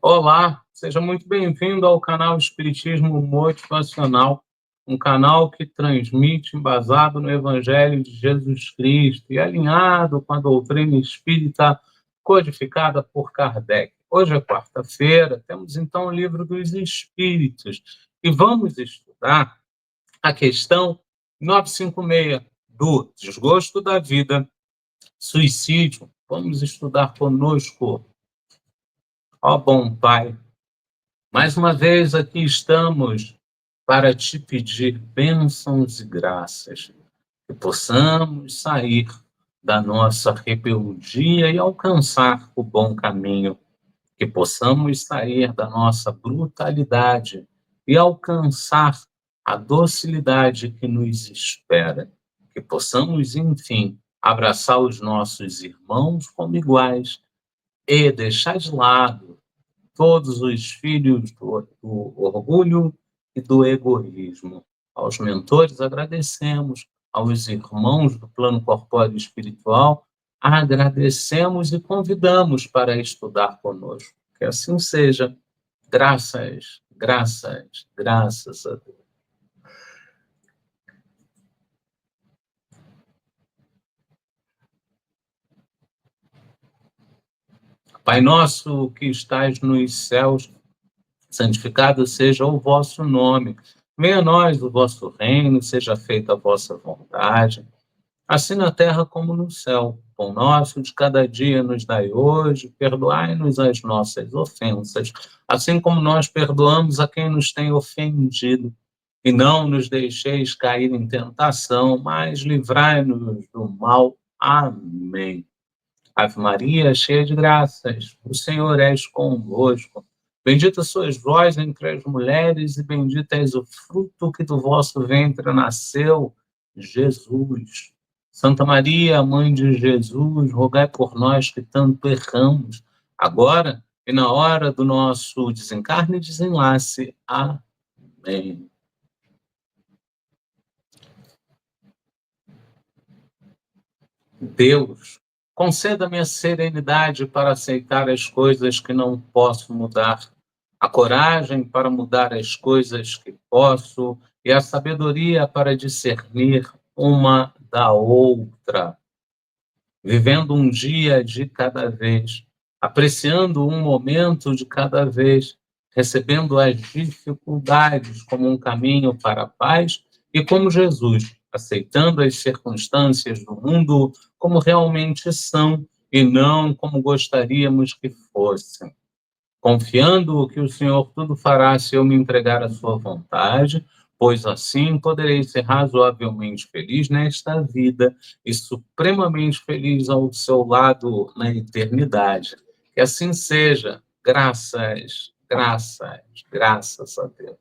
Olá, seja muito bem-vindo ao canal Espiritismo Motivacional, um canal que transmite embasado no Evangelho de Jesus Cristo e alinhado com a doutrina espírita codificada por Kardec. Hoje é quarta-feira, temos então o Livro dos Espíritos e vamos estudar a questão 956 do desgosto da vida, suicídio. Vamos estudar conosco, ó bom Pai. Mais uma vez aqui estamos para te pedir bênçãos e graças, que possamos sair da nossa rebeldia e alcançar o bom caminho, que possamos sair da nossa brutalidade e alcançar a docilidade que nos espera, que possamos, enfim, abraçar os nossos irmãos como iguais e deixar de lado todos os filhos do orgulho e do egoísmo. Aos mentores agradecemos, aos irmãos do plano corpóreo espiritual agradecemos e convidamos para estudar conosco. Que assim seja. Graças, graças, graças a Deus. Pai nosso que estais nos céus, santificado seja o vosso nome. Venha a nós o vosso reino, seja feita a vossa vontade, assim na terra como no céu. O pão nosso de cada dia nos dai hoje, perdoai-nos as nossas ofensas, assim como nós perdoamos a quem nos tem ofendido. E não nos deixeis cair em tentação, mas livrai-nos do mal. Amém. Ave Maria, cheia de graças, o Senhor és convosco. Bendita sois vós entre as mulheres, e bendito és o fruto que do vosso ventre nasceu, Jesus. Santa Maria, Mãe de Jesus, rogai por nós que tanto erramos, agora e na hora do nosso desencarne e desenlace. Amém. Deus, conceda-me a serenidade para aceitar as coisas que não posso mudar, a coragem para mudar as coisas que posso e a sabedoria para discernir uma da outra, vivendo um dia de cada vez, apreciando um momento de cada vez, recebendo as dificuldades como um caminho para a paz e como Jesus, aceitando as circunstâncias do mundo como realmente são e não como gostaríamos que fossem, confiando que o Senhor tudo fará se eu me entregar à sua vontade, pois assim poderei ser razoavelmente feliz nesta vida e supremamente feliz ao seu lado na eternidade. Que assim seja. Graças, graças, graças a Deus.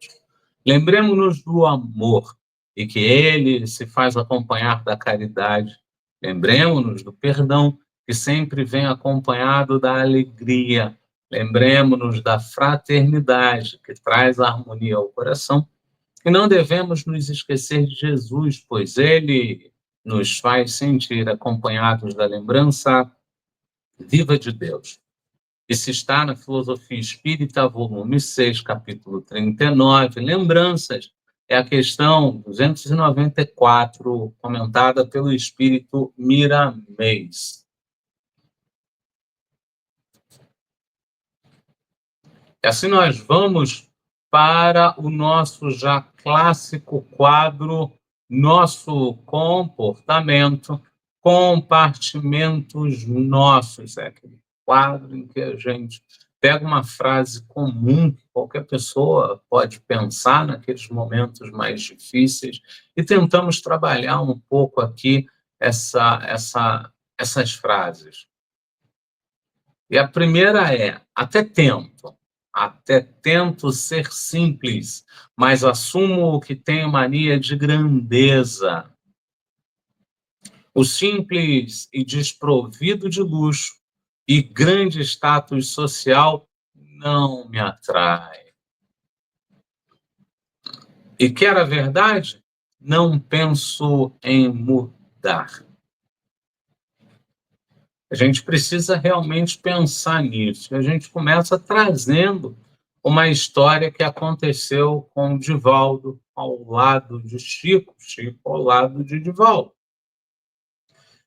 Lembremos-nos do amor e que ele se faz acompanhar da caridade. Lembremos-nos do perdão que sempre vem acompanhado da alegria. Lembremos-nos da fraternidade, que traz a harmonia ao coração. E não devemos nos esquecer de Jesus, pois ele nos faz sentir acompanhados da lembrança viva de Deus. Isso está na Filosofia Espírita, volume 6, capítulo 39. Lembranças é a questão 294, comentada pelo Espírito Miramês. E assim nós vamos para o nosso já clássico quadro, nosso comportamento, compartimentos nossos. É aquele quadro em que a gente pega uma frase comum que qualquer pessoa pode pensar naqueles momentos mais difíceis e tentamos trabalhar um pouco aqui essas frases. E a primeira é: até tento ser simples, mas assumo que tenho mania de grandeza. O simples e desprovido de luxo e grande status social não me atrai. E quer a verdade? Não penso em mudar. A gente precisa realmente pensar nisso. A gente começa trazendo uma história que aconteceu com o Divaldo ao lado de Chico, Chico ao lado de Divaldo.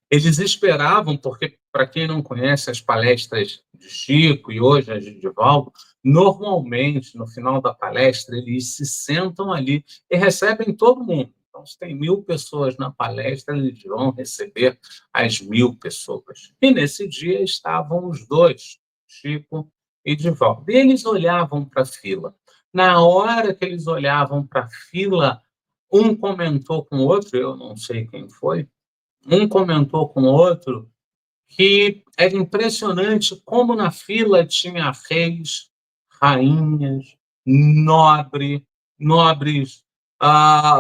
Eles esperavam, porque, para quem não conhece as palestras de Chico e hoje as de Divaldo, normalmente, no final da palestra, eles se sentam ali e recebem todo mundo. Então, se tem 1.000 pessoas na palestra, eles vão receber as 1.000 pessoas. E nesse dia estavam os dois, Chico e Divaldo. E eles olhavam para a fila. Na hora que eles olhavam para a fila, um comentou com o outro, eu não sei quem foi, um comentou com o outro que era impressionante como na fila tinha reis, rainhas, nobres,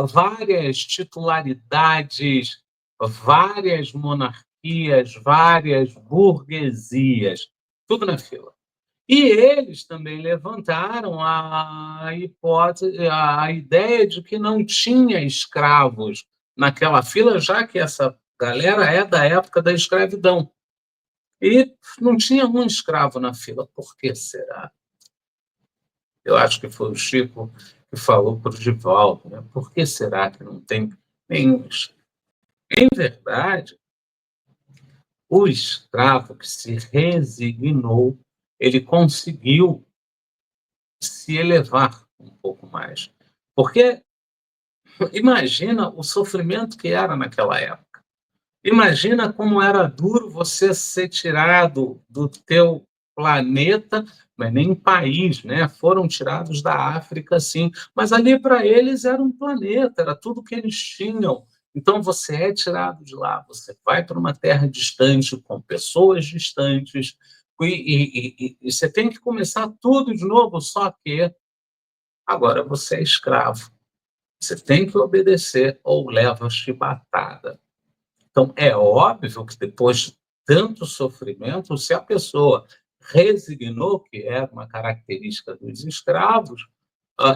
várias titularidades, várias monarquias, várias burguesias, tudo na fila. E eles também levantaram a hipótese, a ideia de que não tinha escravos naquela fila, já que essa galera é da época da escravidão. E não tinha um escravo na fila. Por que será? Eu acho que foi o Chico que falou para o Divaldo, né? Por que será que não tem nenhum escravo? Em verdade, o escravo que se resignou, ele conseguiu se elevar um pouco mais. Porque imagina o sofrimento que era naquela época. Imagina como era duro você ser tirado do teu planeta, mas nem país, né? Foram tirados da África, sim, mas ali para eles era um planeta, era tudo que eles tinham. Então você é tirado de lá, você vai para uma terra distante, com pessoas distantes, e você tem que começar tudo de novo, só que agora você é escravo. Você tem que obedecer ou leva chibatada. Então, é óbvio que depois de tanto sofrimento, se a pessoa resignou, que era uma característica dos escravos,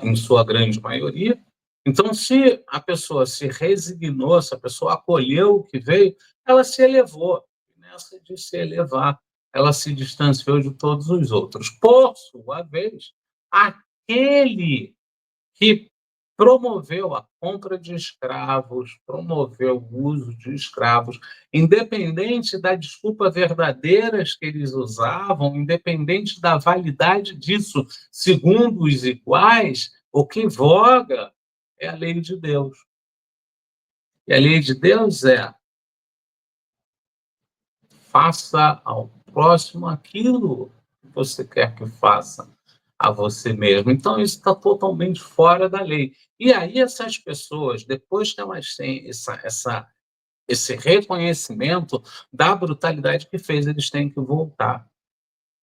em sua grande maioria, então, se a pessoa se resignou, se a pessoa acolheu o que veio, ela se elevou. E nessa de se elevar, ela se distanciou de todos os outros. Por sua vez, aquele que promoveu a compra de escravos, promoveu o uso de escravos, independente da desculpa verdadeiras que eles usavam, independente da validade disso, segundo os iguais, o que voga é a lei de Deus. E a lei de Deus é: faça ao próximo aquilo que você quer que faça a você mesmo. Então, isso está totalmente fora da lei. E aí, essas pessoas, depois que elas têm esse reconhecimento da brutalidade que fez, eles têm que voltar.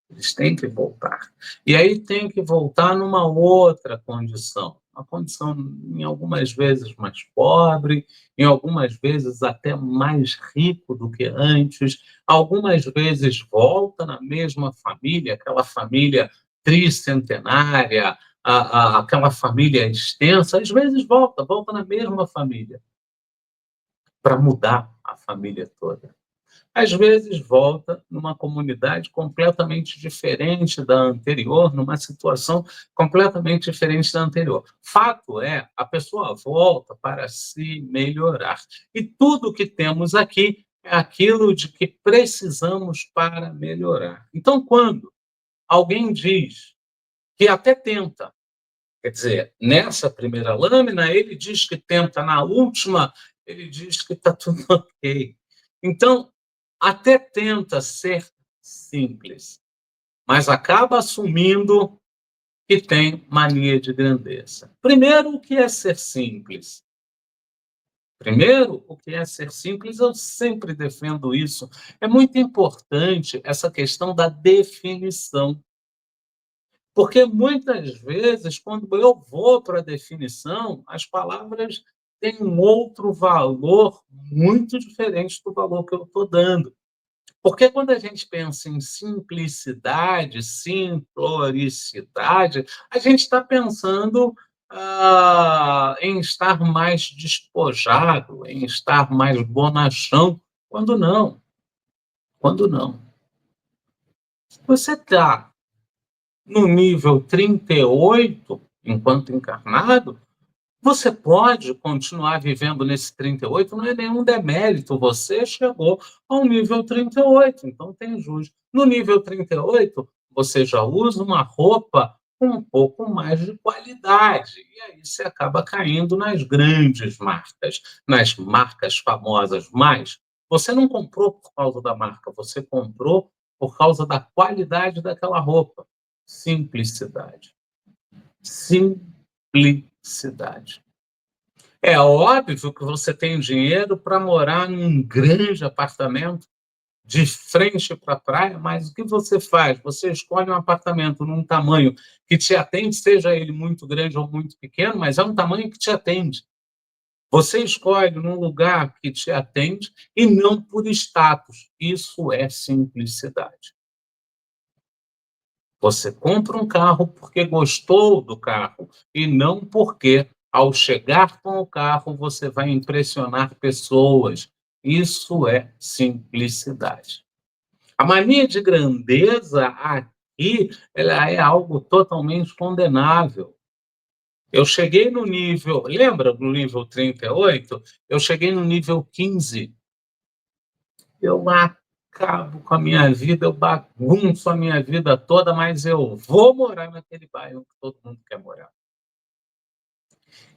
Eles têm que voltar. E aí tem que voltar numa outra condição. Uma condição, em algumas vezes, mais pobre, em algumas vezes até mais rico do que antes, algumas vezes volta na mesma família, aquela família tricentenária, aquela família extensa, às vezes volta na mesma família, para mudar a família toda. Às vezes volta numa comunidade completamente diferente da anterior, numa situação completamente diferente da anterior. Fato é, a pessoa volta para se melhorar. E tudo que temos aqui é aquilo de que precisamos para melhorar. Então, quando alguém diz que até tenta, quer dizer, nessa primeira lâmina, ele diz que tenta, na última, ele diz que está tudo ok. Então, até tenta ser simples, mas acaba assumindo que tem mania de grandeza. Primeiro, o que é ser simples? Primeiro, o que é ser simples, eu sempre defendo isso. É muito importante essa questão da definição. Porque muitas vezes, quando eu vou para a definição, as palavras têm um outro valor muito diferente do valor que eu estou dando. Porque quando a gente pensa em simplicidade, simploricidade, a gente está pensando em estar mais despojado, em estar mais bonachão, quando não. quando não. Se você está no nível 38, enquanto encarnado, você pode continuar vivendo nesse 38, não é nenhum demérito, você chegou ao nível 38, então tem jus. No nível 38, você já usa uma roupa com um pouco mais de qualidade, e aí você acaba caindo nas grandes marcas, nas marcas famosas, mas você não comprou por causa da marca, você comprou por causa da qualidade daquela roupa. Simplicidade. Simplicidade. É óbvio que você tem dinheiro para morar num grande apartamento de frente para a praia, mas o que você faz? Você escolhe um apartamento num tamanho que te atende, seja ele muito grande ou muito pequeno, mas é um tamanho que te atende. Você escolhe num lugar que te atende e não por status. Isso é simplicidade. Você compra um carro porque gostou do carro e não porque, ao chegar com o carro, você vai impressionar pessoas. Isso é simplicidade. A mania de grandeza aqui, ela é algo totalmente condenável. Eu cheguei no nível, lembra no nível 38? Eu cheguei no nível 15. Eu acabo com a minha vida, eu bagunço a minha vida toda, mas eu vou morar naquele bairro que todo mundo quer morar.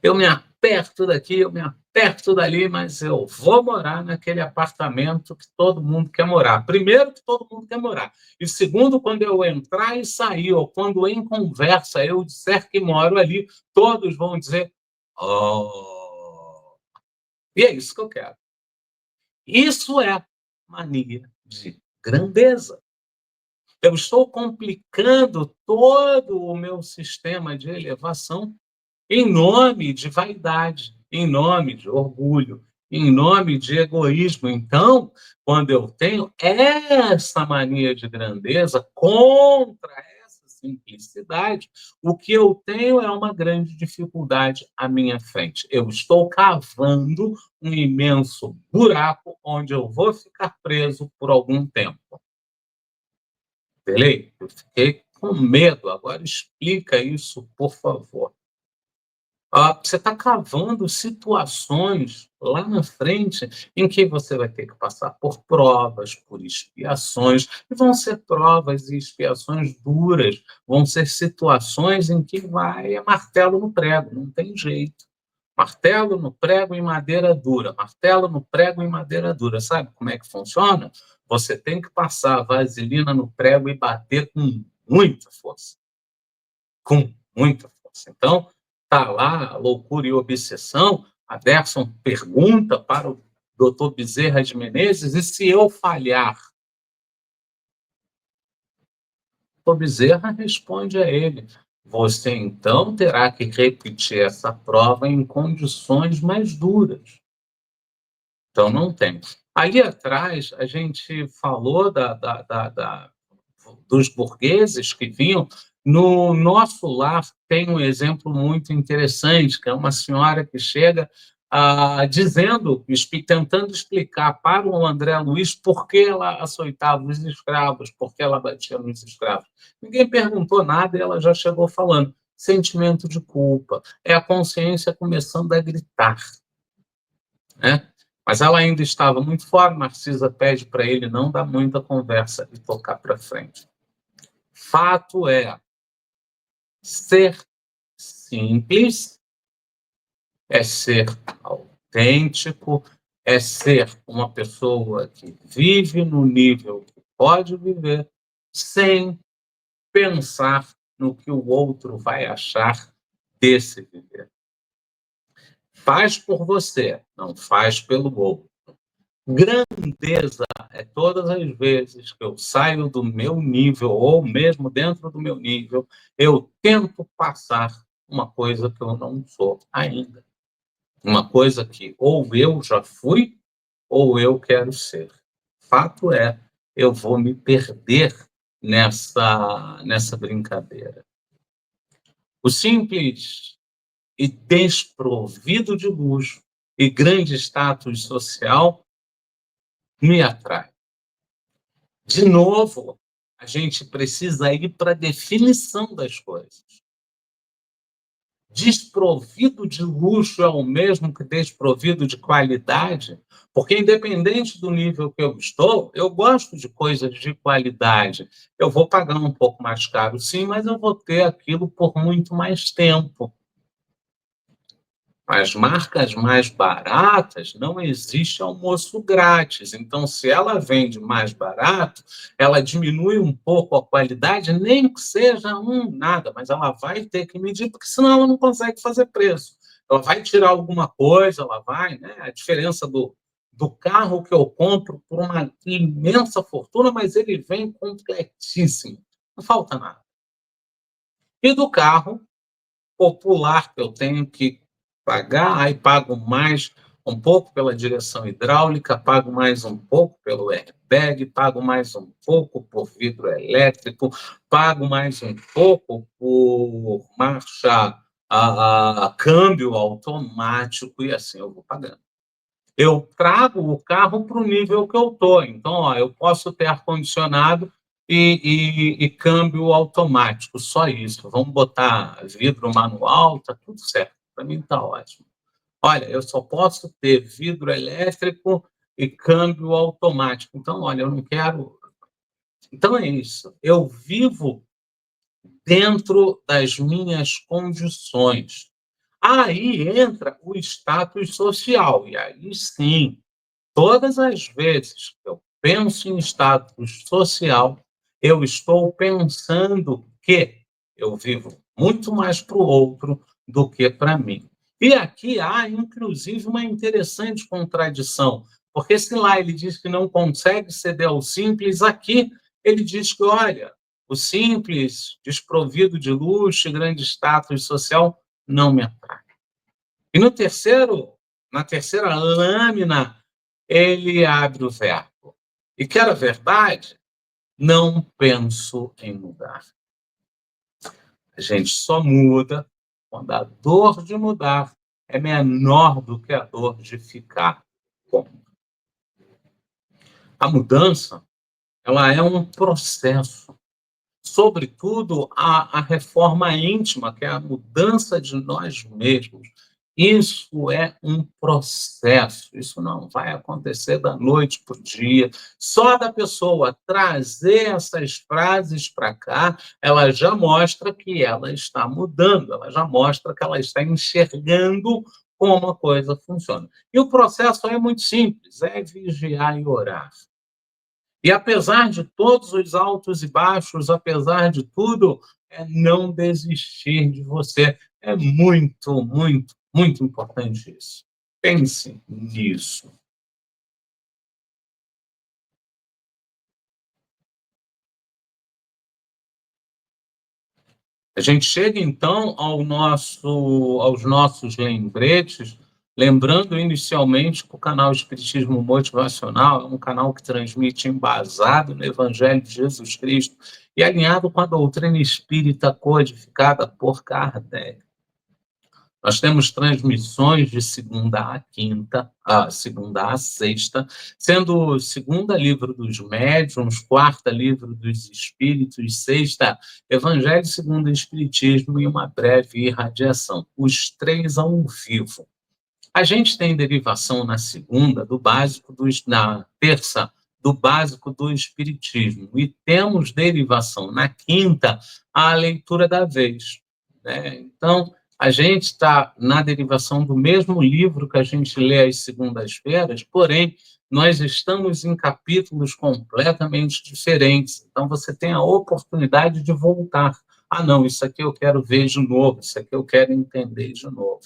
Eu me aperto daqui, eu me aperto dali, mas eu vou morar naquele apartamento que todo mundo quer morar. Primeiro, que todo mundo quer morar. E segundo, quando eu entrar e sair, ou quando em conversa eu disser que moro ali, todos vão dizer: oh. E é isso que eu quero. Isso é mania de grandeza. Eu estou complicando todo o meu sistema de elevação em nome de vaidade, em nome de orgulho, em nome de egoísmo. Então, quando eu tenho essa mania de grandeza contra essa simplicidade, o que eu tenho é uma grande dificuldade à minha frente. Eu estou cavando um imenso buraco onde eu vou ficar preso por algum tempo. Beleza? Eu fiquei com medo. Agora explica isso, por favor. Você está cavando situações lá na frente em que você vai ter que passar por provas, por expiações, e vão ser provas e expiações duras, vão ser situações em que vai martelo no prego, não tem jeito. Martelo no prego em madeira dura, martelo no prego em madeira dura. Sabe como é que funciona? Você tem que passar a vaselina no prego e bater com muita força. Com muita força. Então, está lá a loucura e obsessão. A Derson pergunta para o doutor Bezerra de Menezes, e se eu falhar? O doutor Bezerra responde a ele: você então terá que repetir essa prova em condições mais duras. Então, não tem. Ali atrás, a gente falou dos burgueses que vinham. No nosso lar, tem um exemplo muito interessante, que é uma senhora que chega dizendo, tentando explicar para o André Luiz por que ela açoitava os escravos, por que ela batia nos escravos. Ninguém perguntou nada e ela já chegou falando. Sentimento de culpa. É a consciência começando a gritar, né? Mas ela ainda estava muito fora. Narcisa pede para ele não dar muita conversa e tocar para frente. Fato é, ser simples é ser autêntico, é ser uma pessoa que vive no nível que pode viver, sem pensar no que o outro vai achar desse viver. Faz por você, não faz pelo outro. Grandeza é todas as vezes que eu saio do meu nível, ou mesmo dentro do meu nível, eu tento passar uma coisa que eu não sou ainda. Uma coisa que ou eu já fui, ou eu quero ser. Fato é, eu vou me perder nessa brincadeira. O simples e desprovido de luxo e grande status social me atrai. De novo, a gente precisa ir para a definição das coisas. Desprovido de luxo é o mesmo que desprovido de qualidade, porque independente do nível que eu estou, eu gosto de coisas de qualidade. Eu vou pagar um pouco mais caro, sim, mas eu vou ter aquilo por muito mais tempo. As marcas mais baratas, não existe almoço grátis. Então, se ela vende mais barato, ela diminui um pouco a qualidade, nem que seja nada, mas ela vai ter que medir, porque senão ela não consegue fazer preço. Ela vai tirar alguma coisa, ela vai, né? A diferença do carro que eu compro por uma imensa fortuna, mas ele vem completíssimo, não falta nada. E do carro popular que eu tenho que pagar, aí pago mais um pouco pela direção hidráulica, pago mais um pouco pelo airbag, pago mais um pouco por vidro elétrico, pago mais um pouco por marcha a câmbio automático e assim eu vou pagando. Eu trago o carro para o nível que eu estou. Então, ó, eu posso ter ar-condicionado e câmbio automático, só isso. Vamos botar vidro manual, tá tudo certo. Para mim está ótimo. Olha, eu só posso ter vidro elétrico e câmbio automático. Então, olha, eu não quero. Então é isso. Eu vivo dentro das minhas condições. Aí entra o status social, e aí sim, todas as vezes que eu penso em status social, eu estou pensando que eu vivo muito mais para o outro do que para mim. E aqui há, inclusive, uma interessante contradição, porque se lá ele diz que não consegue ceder ao simples, aqui ele diz que, olha, o simples, desprovido de luxo e grande status social, não me atrai. E no terceiro, na terceira lâmina, ele abre o verbo. E quer a verdade? Não penso em mudar. A gente só muda quando a dor de mudar é menor do que a dor de ficar com. A mudança, ela é um processo. Sobretudo a reforma íntima, que é a mudança de nós mesmos. Isso é um processo, isso não vai acontecer da noite para o dia. Só da pessoa trazer essas frases para cá, ela já mostra que ela está mudando, ela já mostra que ela está enxergando como a coisa funciona. E o processo é muito simples, é vigiar e orar. E apesar de todos os altos e baixos, apesar de tudo, é não desistir de você. É muito, muito, muito importante isso. Pense nisso. A gente chega então aos nossos lembretes, lembrando inicialmente que o canal Espiritismo Motivacional é um canal que transmite embasado no Evangelho de Jesus Cristo e alinhado com a doutrina espírita codificada por Kardec. Nós temos transmissões de segunda a quinta, segunda a sexta, sendo segunda livro dos médiuns, quarta livro dos espíritos, sexta Evangelho segundo o Espiritismo e uma breve irradiação. Os três ao vivo. A gente tem derivação na segunda do básico na terça do básico do Espiritismo e temos derivação na quinta a leitura da vez, né? Então a gente está na derivação do mesmo livro que a gente lê às segundas-feiras, porém nós estamos em capítulos completamente diferentes. Então você tem a oportunidade de voltar. Ah, não, isso aqui eu quero ver de novo, isso aqui eu quero entender de novo,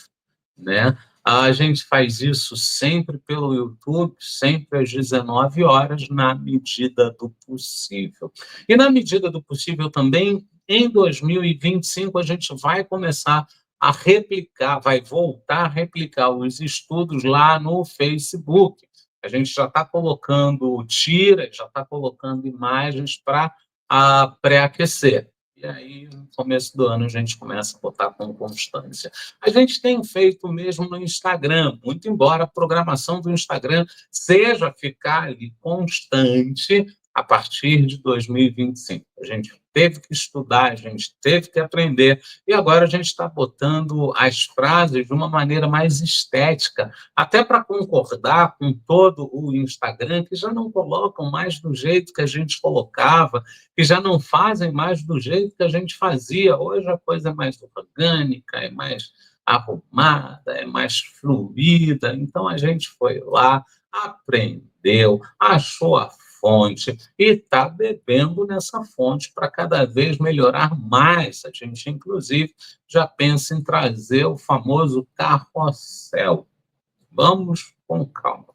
né? A gente faz isso sempre pelo YouTube, sempre às 19 horas, na medida do possível. E na medida do possível também, em 2025, a gente vai começar a replicar, vai voltar a replicar os estudos lá no Facebook. A gente já está colocando tiras, já está colocando imagens para pré-aquecer. E aí, no começo do ano, a gente começa a botar com constância. A gente tem feito mesmo no Instagram, muito embora a programação do Instagram seja ficar ali constante, a partir de 2025. A gente teve que estudar, a gente teve que aprender, e agora a gente está botando as frases de uma maneira mais estética, até para concordar com todo o Instagram, que já não colocam mais do jeito que a gente colocava, que já não fazem mais do jeito que a gente fazia. Hoje a coisa é mais orgânica, é mais arrumada, é mais fluida. Então a gente foi lá, aprendeu, achou a fonte e está bebendo nessa fonte para cada vez melhorar mais. A gente, inclusive, já pensa em trazer o famoso carrossel. Vamos com calma.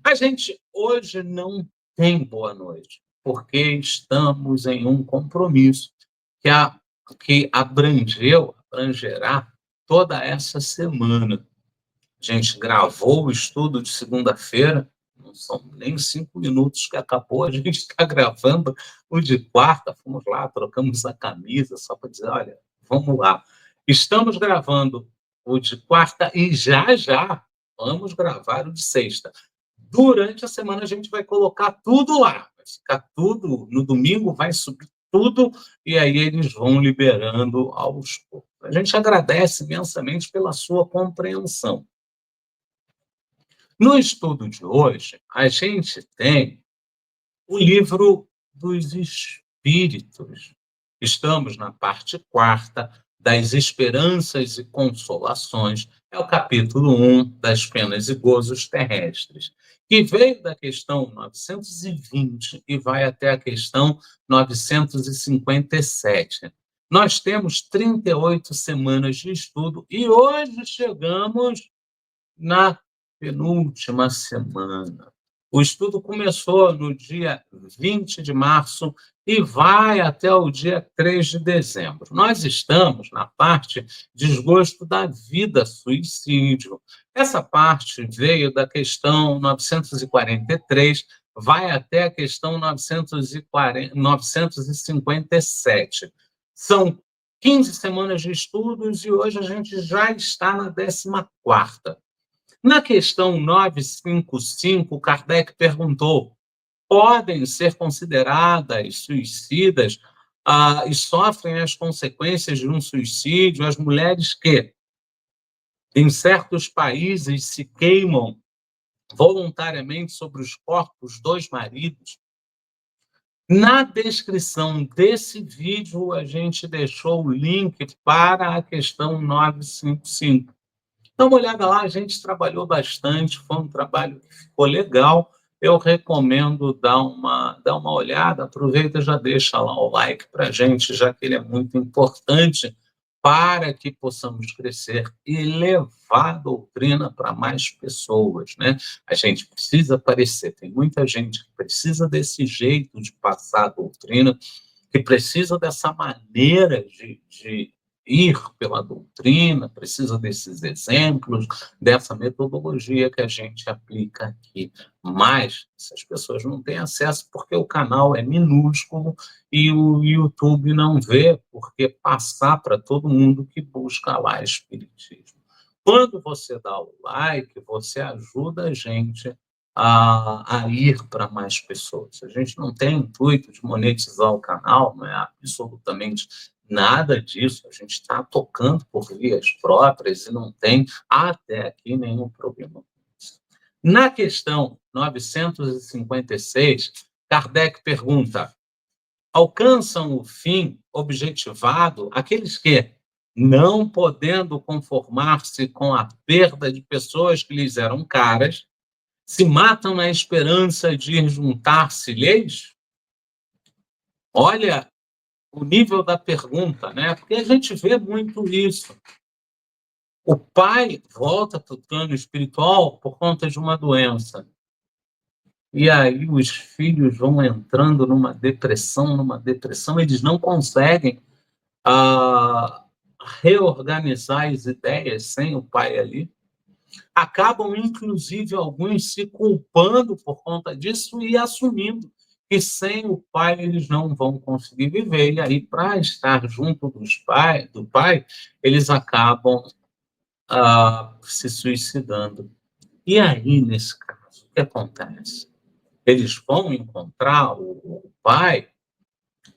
A gente hoje não tem boa noite, porque estamos em um compromisso que, que abrangerá toda essa semana. A gente gravou o estudo de segunda-feira, não são nem 5 minutos que acabou, a gente está gravando o de quarta, fomos lá, trocamos a camisa, só para dizer, olha, vamos lá. Estamos gravando o de quarta e já vamos gravar o de sexta. Durante a semana a gente vai colocar tudo lá, vai ficar tudo, no domingo vai subir tudo, e aí eles vão liberando aos poucos. A gente agradece imensamente pela sua compreensão. No estudo de hoje, a gente tem o livro dos Espíritos. Estamos na parte quarta das Esperanças e Consolações, é o capítulo 1 das Penas e Gozos Terrestres, que veio da questão 920 e vai até a questão 957. Nós temos 38 semanas de estudo e hoje chegamos na penúltima semana. O estudo começou no dia 20 de março e vai até o dia 3 de dezembro. Nós estamos na parte desgosto da vida, suicídio. Essa parte veio da questão 943, vai até a questão 957. São 15 semanas de estudos e hoje a gente já está na 14ª. Na questão 955, Kardec perguntou: podem ser consideradas suicidas e sofrem as consequências de um suicídio as mulheres que, em certos países, se queimam voluntariamente sobre os corpos dos maridos? Na descrição desse vídeo, a gente deixou o link para a questão 955. Dá uma olhada lá, a gente trabalhou bastante, foi um trabalho que ficou legal. Eu recomendo dar uma olhada, aproveita e já deixa lá o like para a gente, já que ele é muito importante para que possamos crescer e levar a doutrina para mais pessoas, né? A gente precisa aparecer, tem muita gente que precisa desse jeito de passar a doutrina, que precisa dessa maneira de ir pela doutrina, precisa desses exemplos, dessa metodologia que a gente aplica aqui. Mas essas pessoas não têm acesso porque o canal é minúsculo e o YouTube não vê, porque passar para todo mundo que busca lá espiritismo. Quando você dá o like, você ajuda a gente a ir para mais pessoas. A gente não tem intuito de monetizar o canal, não é absolutamente nada disso. A gente está tocando por vias próprias e não tem até aqui nenhum problema com isso. Na questão 956, Kardec pergunta: alcançam o fim objetivado aqueles que, não podendo conformar-se com a perda de pessoas que lhes eram caras, se matam na esperança de ir juntar-se-lhes? Olha o nível da pergunta, né? Porque a gente vê muito isso. O pai volta para o plano espiritual por conta de uma doença. E aí os filhos vão entrando numa depressão, eles não conseguem reorganizar as ideias sem o pai ali. Acabam, inclusive, alguns se culpando por conta disso e assumindo que sem o pai eles não vão conseguir viver. E aí, para estar junto do pai, eles acabam se suicidando. E aí, nesse caso, o que acontece? Eles vão encontrar o Pai.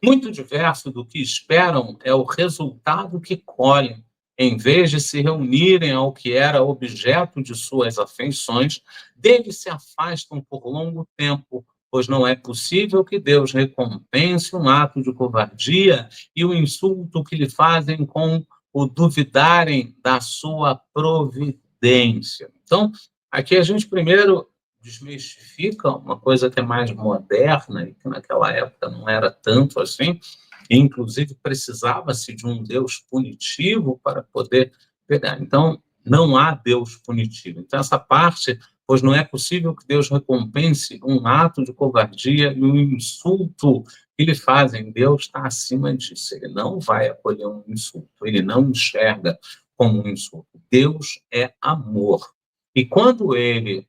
Muito diverso do que esperam é o resultado que colhem. Em vez de se reunirem ao que era objeto de suas afeições, dele se afastam por longo tempo, pois não é possível que Deus recompense um ato de covardia e o insulto que lhe fazem com o duvidarem da sua providência. Então, aqui a gente primeiro desmistifica uma coisa que é mais moderna e que naquela época não era tanto assim, e inclusive precisava-se de um Deus punitivo para poder pegar. Então, não há Deus punitivo. Então, essa parte, pois não é possível que Deus recompense um ato de covardia e um insulto que lhe fazem. Deus está acima disso. Ele não vai acolher um insulto. Ele não enxerga como um insulto. Deus é amor. E quando ele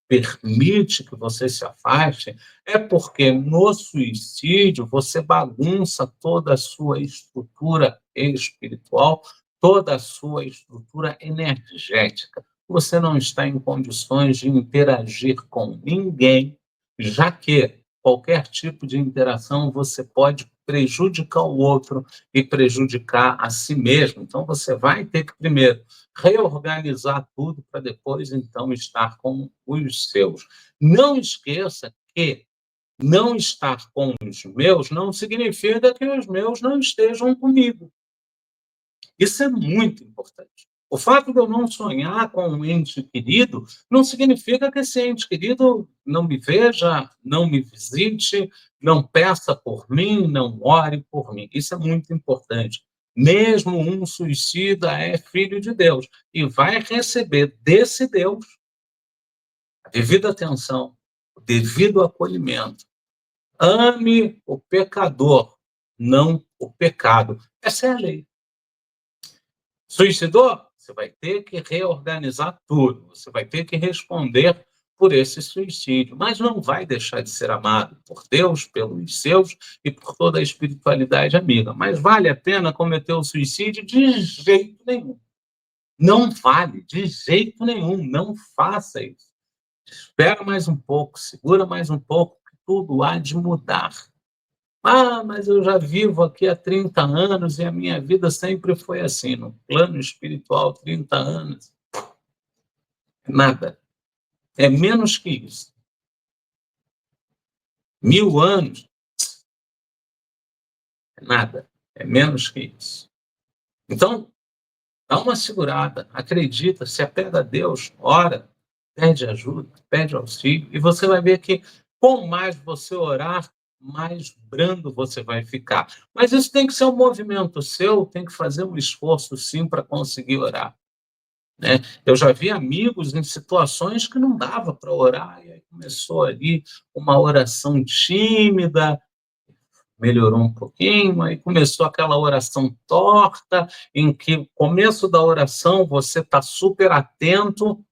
permite que você se afaste, é porque no suicídio você bagunça toda a sua estrutura espiritual, toda a sua estrutura energética. Você não está em condições de interagir com ninguém, já que qualquer tipo de interação você pode prejudicar o outro e prejudicar a si mesmo. Então, você vai ter que, primeiro, reorganizar tudo para depois, então, estar com os seus. Não esqueça que não estar com os meus não significa que os meus não estejam comigo. Isso é muito importante. O fato de eu não sonhar com um ente querido não significa que esse ente querido não me veja, não me visite, não peça por mim, não ore por mim. Isso é muito importante. Mesmo um suicida é filho de Deus e vai receber desse Deus a devida atenção, o devido acolhimento. Ame o pecador, não o pecado. Essa é a lei. Suicidou? Você vai ter que reorganizar tudo, você vai ter que responder por esse suicídio, mas não vai deixar de ser amado por Deus, pelos seus e por toda a espiritualidade amiga. Mas vale a pena cometer o suicídio? De jeito nenhum. Não vale, de jeito nenhum, não faça isso. Espera mais um pouco, segura mais um pouco, que tudo há de mudar. Ah, mas eu já vivo aqui há 30 anos e a minha vida sempre foi assim, no plano espiritual, 30 anos. Nada. É menos que isso. 1000 anos, é nada. É menos que isso. Então, dá uma segurada, acredita, se apega a Deus, ora, pede ajuda, pede auxílio, e você vai ver que quanto mais você orar, mais brando você vai ficar. Mas isso tem que ser um movimento seu, tem que fazer um esforço sim para conseguir orar. Né? Eu já vi amigos em situações que não dava para orar, e aí começou ali uma oração tímida, melhorou um pouquinho, aí começou aquela oração torta, em que o começo da oração você está super atento,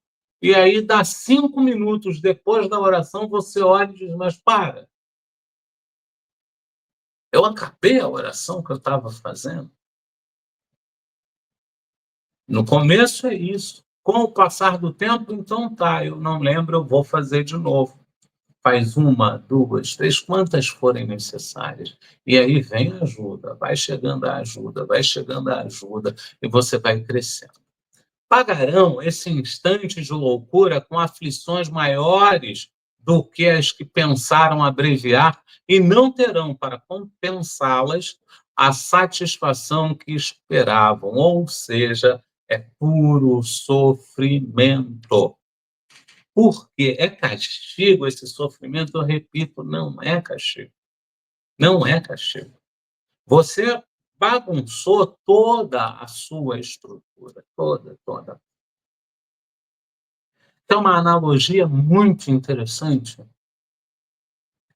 e aí dá 5 minutos depois da oração você olha e diz, mas para, eu acabei a oração que eu estava fazendo. No começo é isso. Com o passar do tempo, então tá, eu não lembro, eu vou fazer de novo. Faz 1, 2, 3, quantas forem necessárias. E aí vem a ajuda, vai chegando a ajuda, vai chegando a ajuda, e você vai crescendo. Pagarão esse instante de loucura com aflições maiores do que as que pensaram abreviar e não terão para compensá-las a satisfação que esperavam, ou seja, é puro sofrimento. Porque é castigo esse sofrimento, eu repito, não é castigo. Não é castigo. Você bagunçou toda a sua estrutura, toda. Tem uma analogia muito interessante.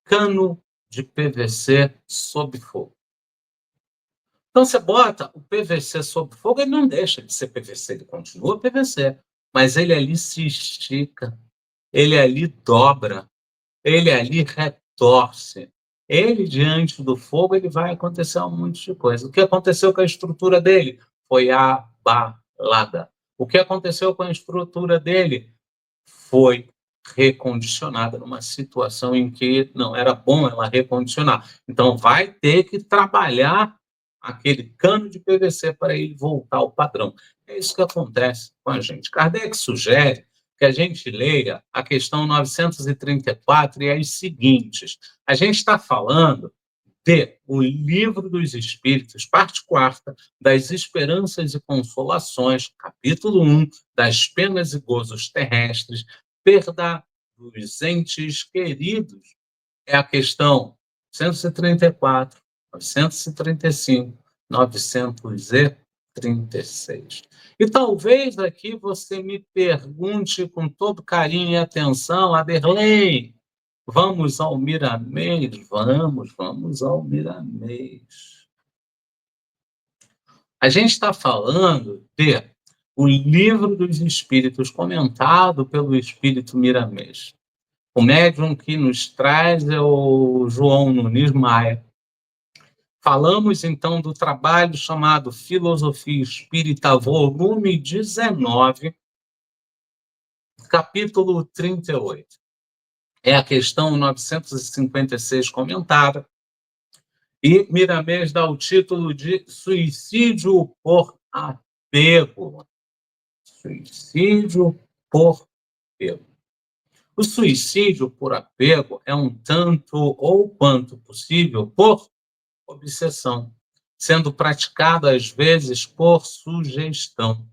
Cano de PVC sob fogo. Então você bota o PVC sob fogo, ele não deixa de ser PVC, ele continua PVC, mas ele ali se estica, ele ali dobra, ele ali retorce. Ele, diante do fogo, ele vai acontecer um monte de coisa. O que aconteceu com a estrutura dele? Foi abalada. O que aconteceu com a estrutura dele? Foi recondicionada numa situação em que não era bom ela recondicionar. Então, vai ter que trabalhar aquele cano de PVC para ele voltar ao padrão. É isso que acontece com a gente. Kardec sugere que a gente leia a questão 934 e as seguintes. A gente está falando de O Livro dos Espíritos, parte quarta, das Esperanças e Consolações, capítulo 1, das penas e gozos terrestres, perda dos entes queridos. É a questão 934, 935, 936. E talvez aqui você me pergunte com todo carinho e atenção, Aderlei, vamos ao Miramês? Vamos ao Miramês. A gente está falando de O Livro dos Espíritos, comentado pelo Espírito Miramês. O médium que nos traz é o João Nunes Maia. Falamos, então, do trabalho chamado Filosofia Espírita, volume 19, capítulo 38. É a questão 956 comentada, e Miramês dá o título de Suicídio por Apego. Suicídio por apego. O suicídio por apego é um tanto ou quanto possível por obsessão, sendo praticado às vezes por sugestão.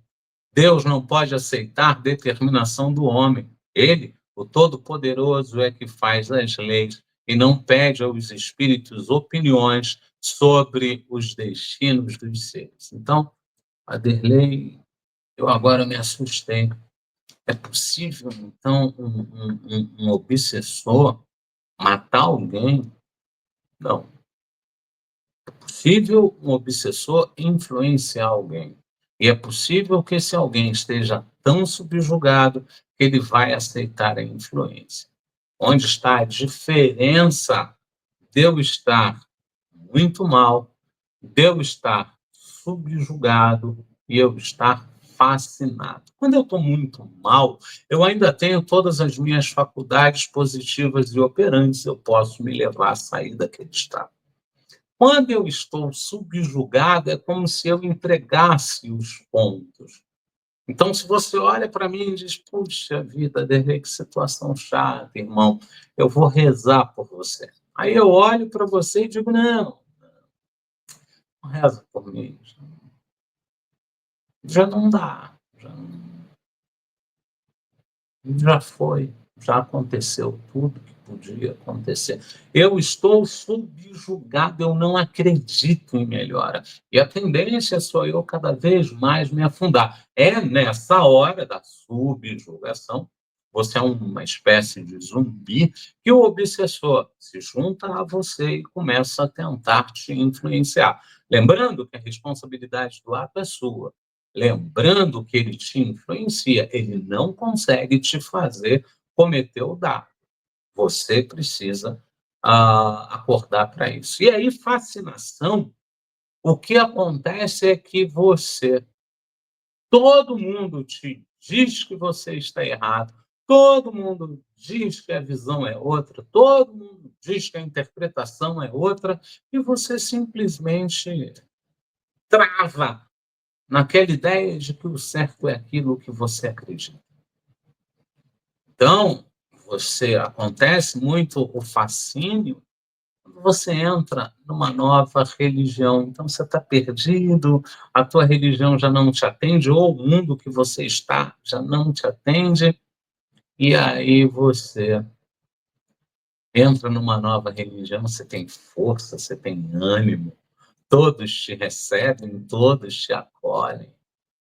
Deus não pode aceitar determinação do homem. Ele, o Todo-Poderoso, é que faz as leis e não pede aos espíritos opiniões sobre os destinos dos seres. Então, Aderlei, eu agora me assustei. É possível, então, um obsessor matar alguém? Não. É possível um obsessor influenciar alguém. E é possível que esse alguém esteja tão subjugado que ele vai aceitar a influência. Onde está a diferença de eu estar muito mal, de eu estar subjugado e eu estar fascinado? Quando eu estou muito mal, eu ainda tenho todas as minhas faculdades positivas e operantes, eu posso me levar a sair daquele estado. Quando eu estou subjugado, é como se eu entregasse os pontos. Então, se você olha para mim e diz, puxa vida, Derlei, que situação chata, irmão, eu vou rezar por você. Aí eu olho para você e digo, não, não reza por mim. Já não dá, já foi, já aconteceu tudo que podia acontecer. Eu estou subjugado, eu não acredito em melhora. E a tendência sou eu cada vez mais me afundar. É nessa hora da subjugação, você é uma espécie de zumbi, que o obsessor se junta a você e começa a tentar te influenciar. Lembrando que a responsabilidade do ato é sua. Lembrando que ele te influencia, ele não consegue te fazer cometer o dado. Você precisa acordar para isso. E aí, fascinação, o que acontece é que todo mundo te diz que você está errado, todo mundo diz que a visão é outra, todo mundo diz que a interpretação é outra, e você simplesmente trava naquela ideia de que o certo é aquilo que você acredita. Então, acontece muito o fascínio quando você entra numa nova religião. Então, você está perdido, a tua religião já não te atende, ou o mundo que você está já não te atende, e aí você entra numa nova religião, você tem força, você tem ânimo, todos te recebem, todos te acolhem.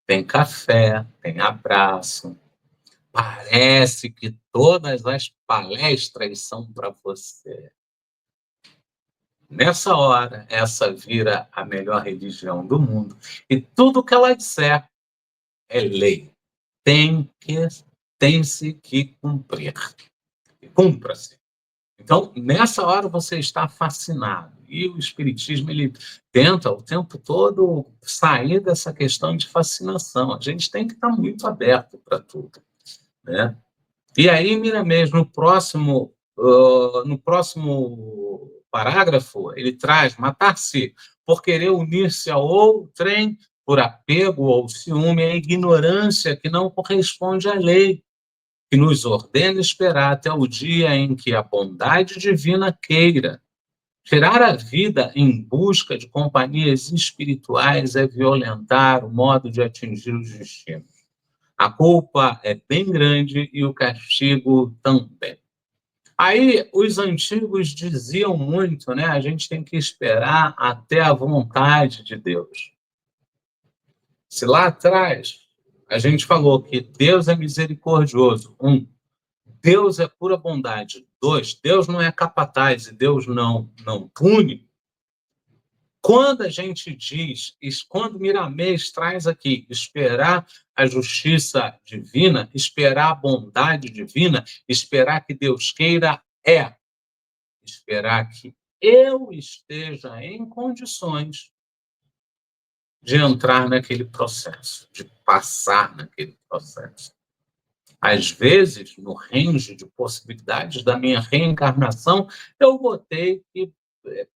Tem café, tem abraço. Parece que todas as palestras são para você. Nessa hora, essa vira a melhor religião do mundo. E tudo que ela disser é lei. Tem-se que cumprir. E cumpra-se. Então, nessa hora, você está fascinado. E o Espiritismo, ele tenta o tempo todo sair dessa questão de fascinação. A gente tem que estar muito aberto para tudo, né? E aí, Miramês, no próximo parágrafo, ele traz matar-se por querer unir-se a outrem, por apego ou ciúme, é ignorância que não corresponde à lei, que nos ordena esperar até o dia em que a bondade divina queira. Tirar a vida em busca de companhias espirituais é violentar o modo de atingir os destinos. A culpa é bem grande e o castigo também. Aí os antigos diziam muito, né? A gente tem que esperar até a vontade de Deus. Se lá atrás a gente falou que Deus é misericordioso, Deus é pura bondade, dois, Deus não é capataz e Deus não pune. Quando a gente diz, quando Miramês traz aqui, esperar a justiça divina, esperar a bondade divina, esperar que Deus queira, esperar que eu esteja em condições de entrar naquele processo, de passar naquele processo. Às vezes, no range de possibilidades da minha reencarnação, eu botei que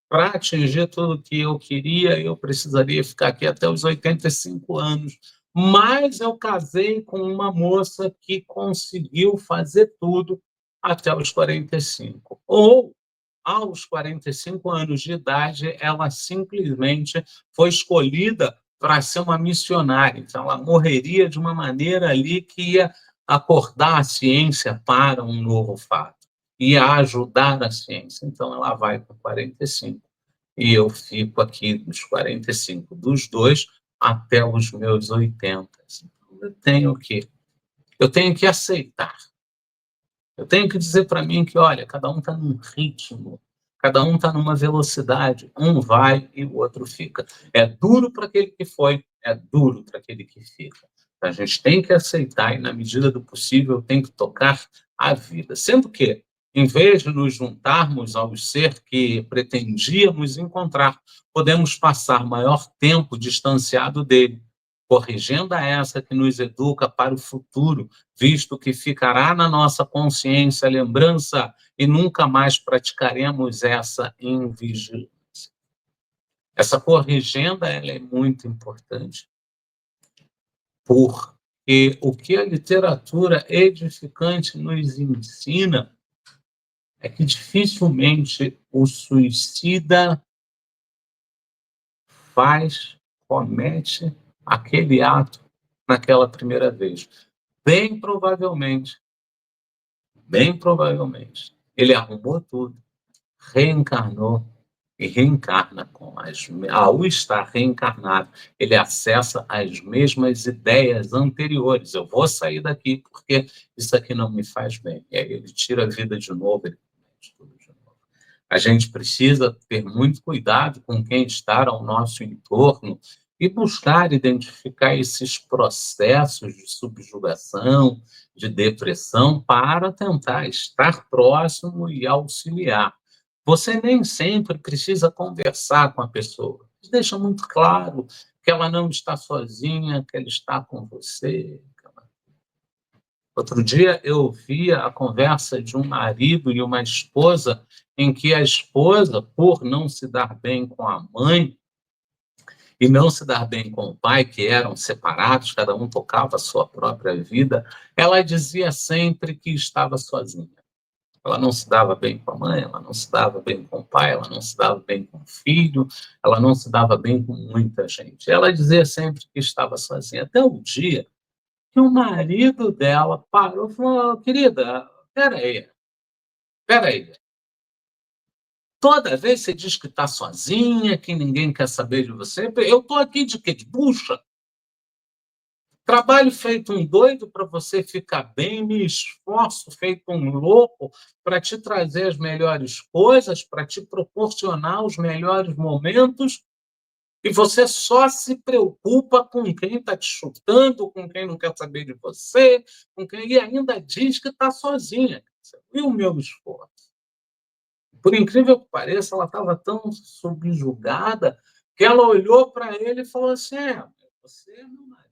para atingir tudo o que eu queria, eu precisaria ficar aqui até os 85 anos. Mas eu casei com uma moça que conseguiu fazer tudo até os 45. Ou, aos 45 anos de idade, ela simplesmente foi escolhida para ser uma missionária. Então, ela morreria de uma maneira ali que ia acordar a ciência para um novo fato, ia ajudar a ciência. Então, ela vai com 45 e eu fico aqui dos 45 dos dois até os meus 80. Então, eu tenho que aceitar. Eu tenho que dizer para mim que, olha, cada um está num ritmo, cada um está numa velocidade, um vai e o outro fica. É duro para aquele que foi, é duro para aquele que fica. A gente tem que aceitar e, na medida do possível, tem que tocar a vida. Sendo que, em vez de nos juntarmos ao ser que pretendíamos encontrar, podemos passar maior tempo distanciado dele, corrigendo a essa que nos educa para o futuro, visto que ficará na nossa consciência a lembrança e nunca mais praticaremos essa invigilância. Essa corrigenda ela é muito importante, porque o que a literatura edificante nos ensina é que dificilmente o suicida comete aquele ato naquela primeira vez. Bem provavelmente, ele arrumou tudo, reencarnou e reencarna ao estar reencarnado, ele acessa as mesmas ideias anteriores. Eu vou sair daqui porque isso aqui não me faz bem. E aí ele tira a vida de novo, ele comete tudo de novo. A gente precisa ter muito cuidado com quem está ao nosso entorno e buscar identificar esses processos de subjugação, de depressão, para tentar estar próximo e auxiliar. Você nem sempre precisa conversar com a pessoa. Deixa muito claro que ela não está sozinha, que ela está com você. Outro dia eu vi a conversa de um marido e uma esposa, em que a esposa, por não se dar bem com a mãe e não se dar bem com o pai, que eram separados, cada um tocava a sua própria vida, ela dizia sempre que estava sozinha. Ela não se dava bem com a mãe, ela não se dava bem com o pai, ela não se dava bem com o filho, ela não se dava bem com muita gente. Ela dizia sempre que estava sozinha. Até o dia que o marido dela parou e falou: querida, peraí. Toda vez você diz que está sozinha, que ninguém quer saber de você. Eu estou aqui de quê? De bucha? Trabalho feito um doido para você ficar bem, me esforço feito um louco para te trazer as melhores coisas, para te proporcionar os melhores momentos, e você só se preocupa com quem está te chutando, com quem não quer saber de você, e ainda diz que está sozinha. E o meu esforço? Por incrível que pareça, ela estava tão subjugada que ela olhou para ele e falou assim: você é meu marido.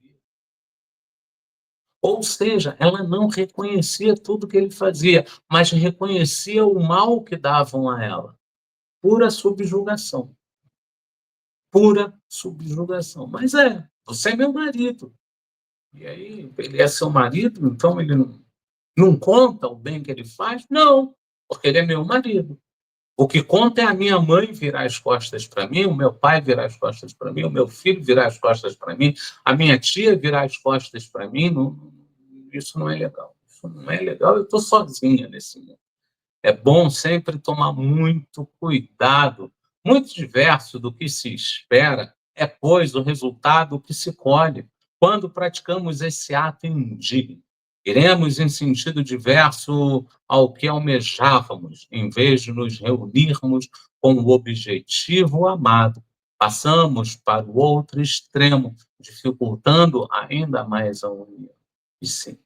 Ou seja, ela não reconhecia tudo que ele fazia, mas reconhecia o mal que davam a ela. Pura subjugação. Pura subjugação. Mas você é meu marido. E aí, ele é seu marido, então ele não conta o bem que ele faz? Não, porque ele é meu marido. O que conta é a minha mãe virar as costas para mim, o meu pai virar as costas para mim, o meu filho virar as costas para mim, a minha tia virar as costas para mim. Isso não é legal. Isso não é legal, eu estou sozinha nesse mundo. É bom sempre tomar muito cuidado. Muito diverso do que se espera é, pois, o resultado que se colhe quando praticamos esse ato indigno. Iremos em sentido diverso ao que almejávamos, em vez de nos reunirmos com o objetivo amado. Passamos para o outro extremo, dificultando ainda mais a união. E sim,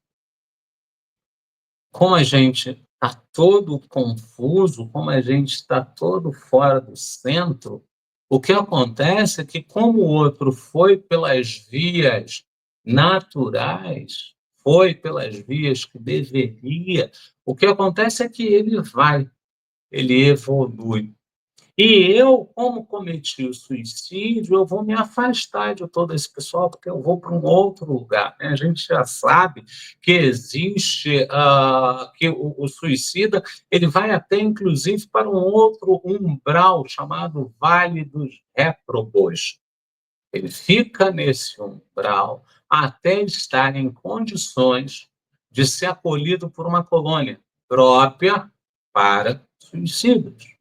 como a gente está todo confuso, como a gente está todo fora do centro, o que acontece é que, como o outro foi pelas vias naturais, foi pelas vias que deveria, o que acontece é que ele evolui. E eu, como cometi o suicídio, eu vou me afastar de todo esse pessoal, porque eu vou para um outro lugar, né? A gente já sabe que existe, que o suicida ele vai até, inclusive, para um outro umbral chamado Vale dos Réprobos. Ele fica nesse umbral até estar em condições de ser acolhido por uma colônia própria para suicidas.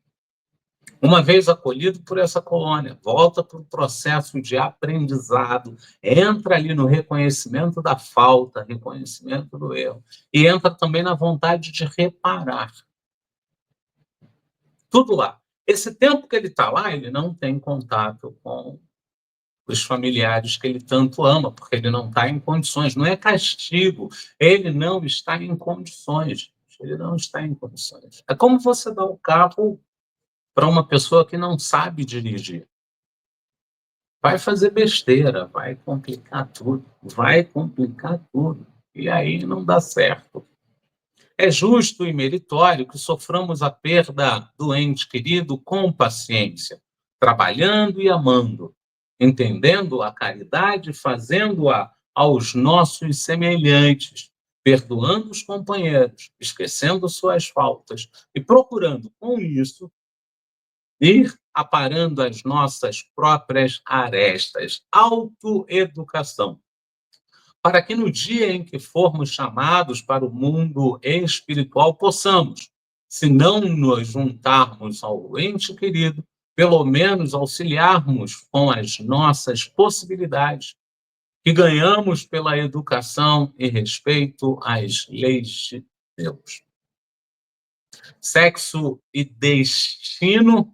Uma vez acolhido por essa colônia, volta para o processo de aprendizado, entra ali no reconhecimento da falta, reconhecimento do erro, e entra também na vontade de reparar. Tudo lá. Esse tempo que ele está lá, ele não tem contato com os familiares que ele tanto ama, porque ele não está em condições. Não é castigo, ele não está em condições. Ele não está em condições. É como você dar o carro para uma pessoa que não sabe dirigir. Vai fazer besteira, vai complicar tudo, vai complicar tudo. E aí não dá certo. É justo e meritório que soframos a perda do ente querido com paciência, trabalhando e amando, entendendo a caridade, fazendo-a aos nossos semelhantes, perdoando os companheiros, esquecendo suas faltas e procurando, com isso, ir aparando as nossas próprias arestas. Autoeducação. Para que no dia em que formos chamados para o mundo espiritual, possamos, se não nos juntarmos ao ente querido, pelo menos auxiliarmos com as nossas possibilidades que ganhamos pela educação e respeito às leis de Deus. Sexo e destino.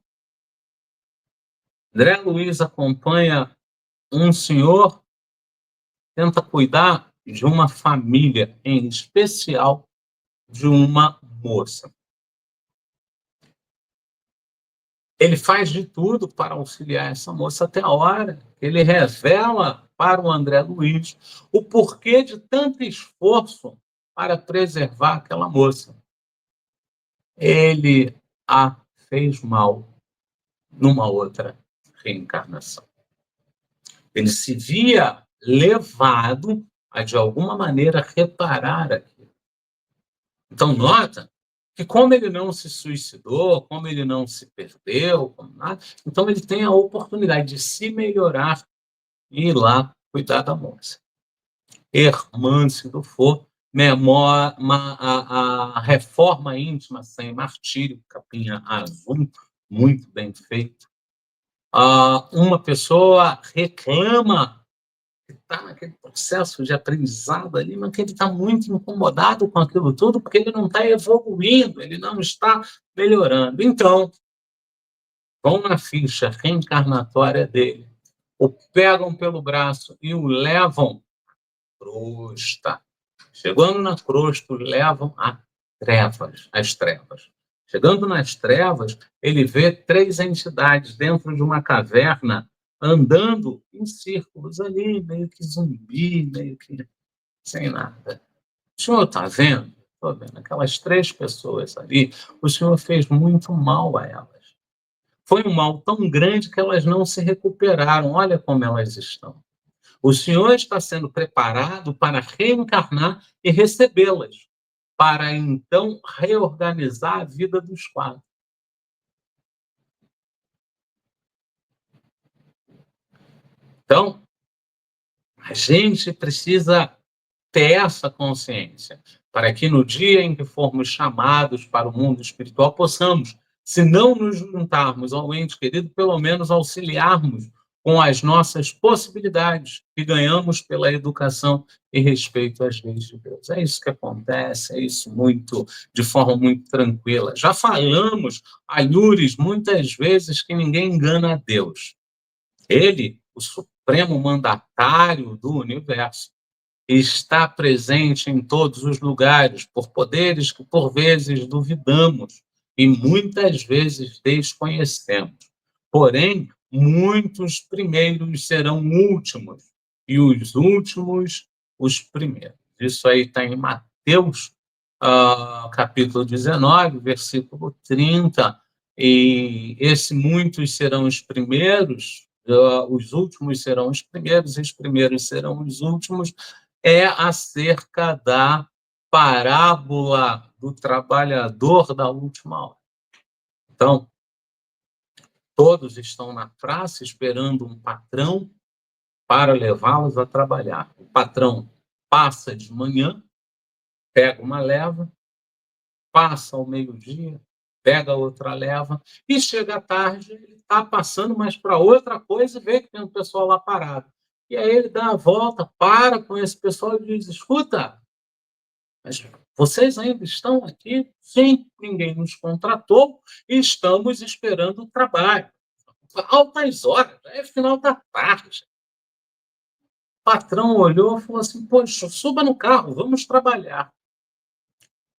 André Luiz acompanha um senhor, tenta cuidar de uma família, em especial de uma moça. Ele faz de tudo para auxiliar essa moça até a hora que ele revela para o André Luiz o porquê de tanto esforço para preservar aquela moça. Ele a fez mal numa outra reencarnação. Ele se via levado a, de alguma maneira, reparar aquilo. Então, nota que, como ele não se suicidou, como ele não se perdeu, como nada, então ele tem a oportunidade de se melhorar e ir lá cuidar da moça. Hermance Dufour, a Reforma Íntima Sem Martírio, capinha azul, muito bem feito. Uma pessoa reclama que está naquele processo de aprendizado ali, mas que ele está muito incomodado com aquilo tudo, porque ele não está evoluindo, ele não está melhorando. Então, vão na ficha reencarnatória dele, o pegam pelo braço e o levam à crosta. Chegando na crosta, o levam às trevas. Chegando nas trevas, ele vê 3 entidades dentro de uma caverna, andando em círculos ali, meio que zumbi, meio que sem nada. O senhor está vendo? Estou vendo. Aquelas 3 pessoas ali, o senhor fez muito mal a elas. Foi um mal tão grande que elas não se recuperaram. Olha como elas estão. O senhor está sendo preparado para reencarnar e recebê-las, para então reorganizar a vida dos 4. Então, a gente precisa ter essa consciência, para que no dia em que formos chamados para o mundo espiritual, possamos, se não nos juntarmos ao ente querido, pelo menos auxiliarmos com as nossas possibilidades que ganhamos pela educação e respeito às leis de Deus. É isso que acontece, é isso muito, de forma muito tranquila. Já falamos, Alhures, muitas vezes que ninguém engana a Deus. Ele, o supremo mandatário do universo, está presente em todos os lugares, por poderes que por vezes duvidamos e muitas vezes desconhecemos. Porém, muitos primeiros serão últimos e os últimos os primeiros. Isso aí está em Mateus, capítulo 19, versículo 30, e esse muitos serão os primeiros, os últimos serão os primeiros e os primeiros serão os últimos, é acerca da parábola do trabalhador da última hora. Então, todos estão na praça esperando um patrão para levá-los a trabalhar. O patrão passa de manhã, pega uma leva, passa ao meio-dia, pega outra leva, e chega à tarde, ele está passando mais para outra coisa e vê que tem um pessoal lá parado. E aí ele dá a volta, para com esse pessoal e diz: escuta, mas vocês ainda estão aqui? Sim, ninguém nos contratou e estamos esperando o trabalho. Altas horas, já é final da tarde. O patrão olhou e falou assim: poxa, suba no carro, vamos trabalhar.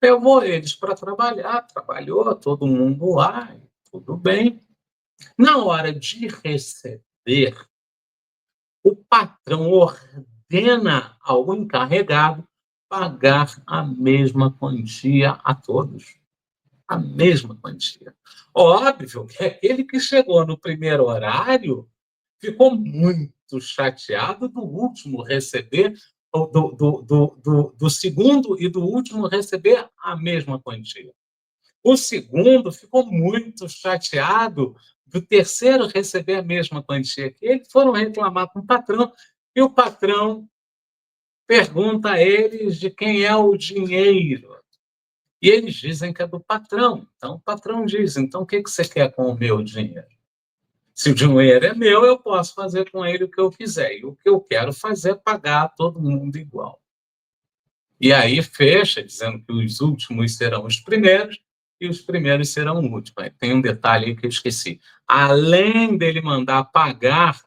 Levou eles para trabalhar, trabalhou todo mundo lá, tudo bem. Na hora de receber, o patrão ordena ao encarregado pagar a mesma quantia a todos. A mesma quantia. Óbvio que aquele que chegou no primeiro horário ficou muito chateado do último receber, do segundo e do último receber a mesma quantia. O segundo ficou muito chateado do terceiro receber a mesma quantia que eles foram reclamar com o patrão, e o patrão pergunta a eles de quem é o dinheiro. E eles dizem que é do patrão. Então o patrão diz: então o que você quer com o meu dinheiro? Se o dinheiro é meu, eu posso fazer com ele o que eu quiser. E o que eu quero fazer é pagar a todo mundo igual. E aí fecha, dizendo que os últimos serão os primeiros e os primeiros serão os últimos. Tem um detalhe aí que eu esqueci. Além dele mandar pagar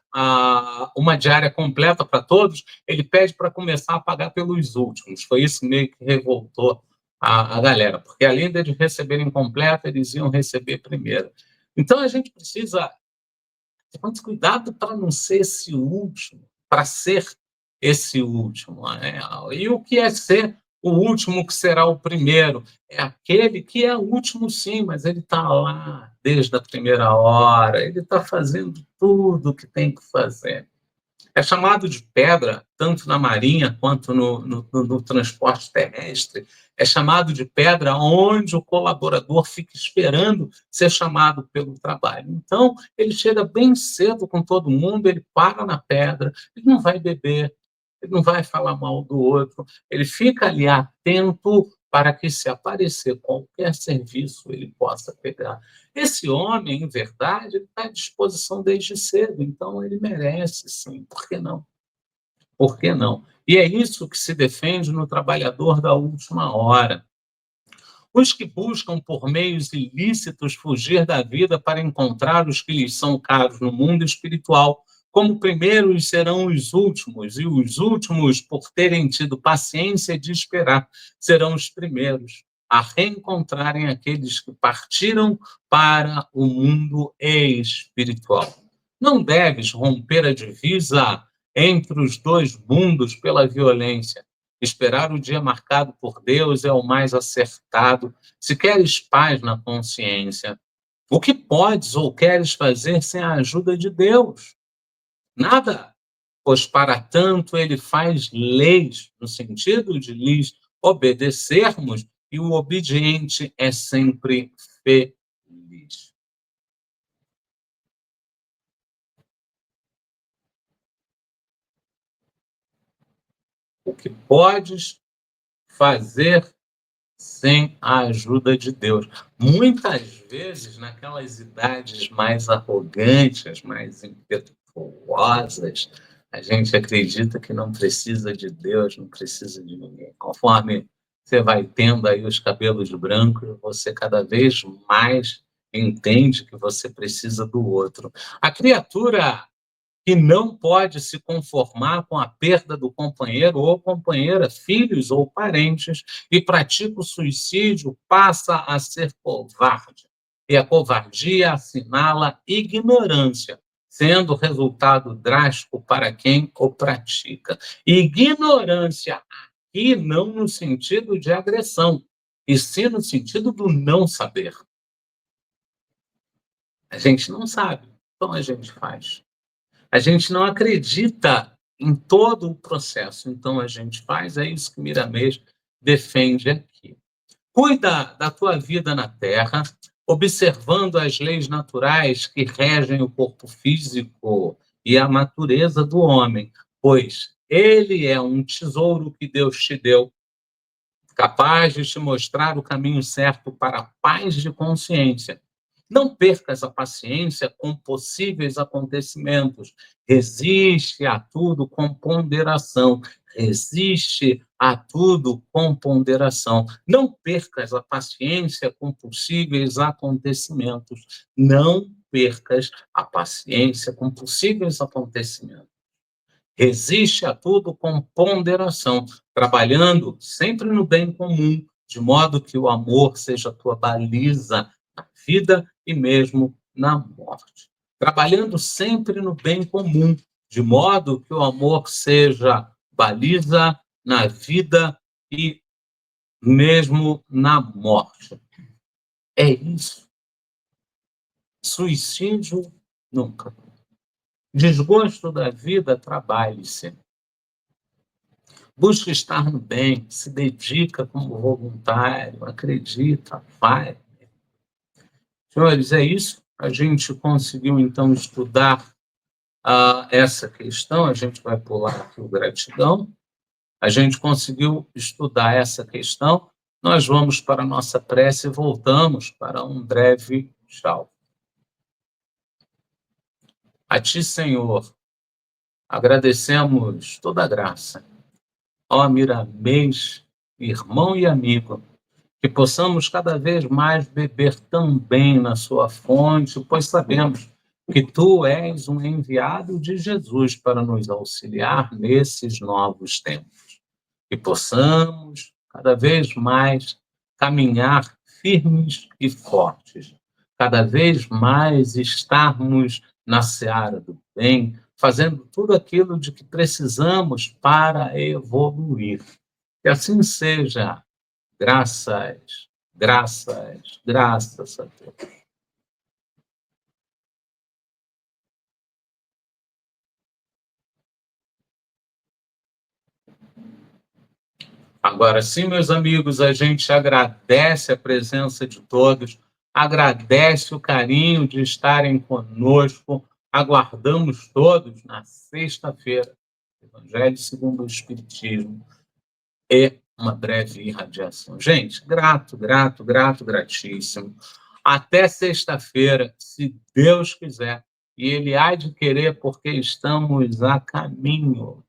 uma diária completa para todos, ele pede para começar a pagar pelos últimos. Foi isso meio que revoltou a galera, porque além de receberem completa, eles iam receber primeiro. Então a gente precisa ter muito cuidado para não ser esse último, para ser esse último. Né? E o que é ser o último que será o primeiro? É aquele que é o último, sim, mas ele está lá desde a primeira hora, ele está fazendo tudo o que tem que fazer. É chamado de pedra, tanto na marinha quanto no transporte terrestre. É chamado de pedra onde o colaborador fica esperando ser chamado pelo trabalho. Então, ele chega bem cedo com todo mundo, ele para na pedra, ele não vai beber, ele não vai falar mal do outro, ele fica ali atento para que, se aparecer qualquer serviço, ele possa pegar. Esse homem, em verdade, ele está à disposição desde cedo, então ele merece, sim. Por que não? Por que não? E é isso que se defende no trabalhador da última hora. Os que buscam por meios ilícitos fugir da vida para encontrar os que lhes são caros no mundo espiritual, como primeiros serão os últimos, e os últimos, por terem tido paciência de esperar, serão os primeiros a reencontrarem aqueles que partiram para o mundo espiritual. Não deves romper a divisa entre os dois mundos pela violência. Esperar o dia marcado por Deus é o mais acertado. Se queres paz na consciência, o que podes ou queres fazer sem a ajuda de Deus? Nada, pois para tanto ele faz leis, no sentido de lhes obedecermos, e o obediente é sempre feliz. O que podes fazer sem a ajuda de Deus. Muitas vezes, naquelas idades mais arrogantes, mais impetuosas, a gente acredita que não precisa de Deus, não precisa de ninguém. Conforme você vai tendo aí os cabelos brancos, você cada vez mais entende que você precisa do outro. A criatura que não pode se conformar com a perda do companheiro ou companheira, filhos ou parentes, e pratica o suicídio, passa a ser covarde. E a covardia assinala ignorância, sendo resultado drástico para quem o pratica. Ignorância aqui não no sentido de agressão, e sim no sentido do não saber. A gente não sabe, então a gente faz. A gente não acredita em todo o processo, então a gente faz, é isso que Miramês defende aqui. Cuida da tua vida na Terra, observando as leis naturais que regem o corpo físico e a natureza do homem, pois ele é um tesouro que Deus te deu, capaz de te mostrar o caminho certo para a paz de consciência. Não percas a paciência com possíveis acontecimentos. Resiste a tudo com ponderação. Resiste a tudo com ponderação. Não percas a paciência com possíveis acontecimentos. Não percas a paciência com possíveis acontecimentos. Resiste a tudo com ponderação, trabalhando sempre no bem comum, de modo que o amor seja a tua baliza na vida e mesmo na morte. Trabalhando sempre no bem comum, de modo que o amor seja baliza na vida e mesmo na morte. É isso. Suicídio, nunca. Desgosto da vida, trabalhe-se. Busca estar no bem, se dedica como voluntário, acredita, faz. Senhores, é isso. A gente conseguiu, então, estudar essa questão. A gente vai pular aqui o gratidão. A gente conseguiu estudar essa questão. Nós vamos para a nossa prece e voltamos para um breve tchau. A Ti, Senhor, agradecemos toda a graça. Ó Miramês, irmão e amigo, que possamos cada vez mais beber também na sua fonte, pois sabemos que tu és um enviado de Jesus para nos auxiliar nesses novos tempos. Que possamos cada vez mais caminhar firmes e fortes, cada vez mais estarmos na seara do bem, fazendo tudo aquilo de que precisamos para evoluir. Que assim seja. Graças, graças, graças a Deus. Agora sim, meus amigos, a gente agradece a presença de todos, agradece o carinho de estarem conosco, aguardamos todos na sexta-feira, Evangelho segundo o Espiritismo e uma breve irradiação. Gente, grato, grato, grato, gratíssimo. Até sexta-feira, se Deus quiser. E Ele há de querer, porque estamos a caminho.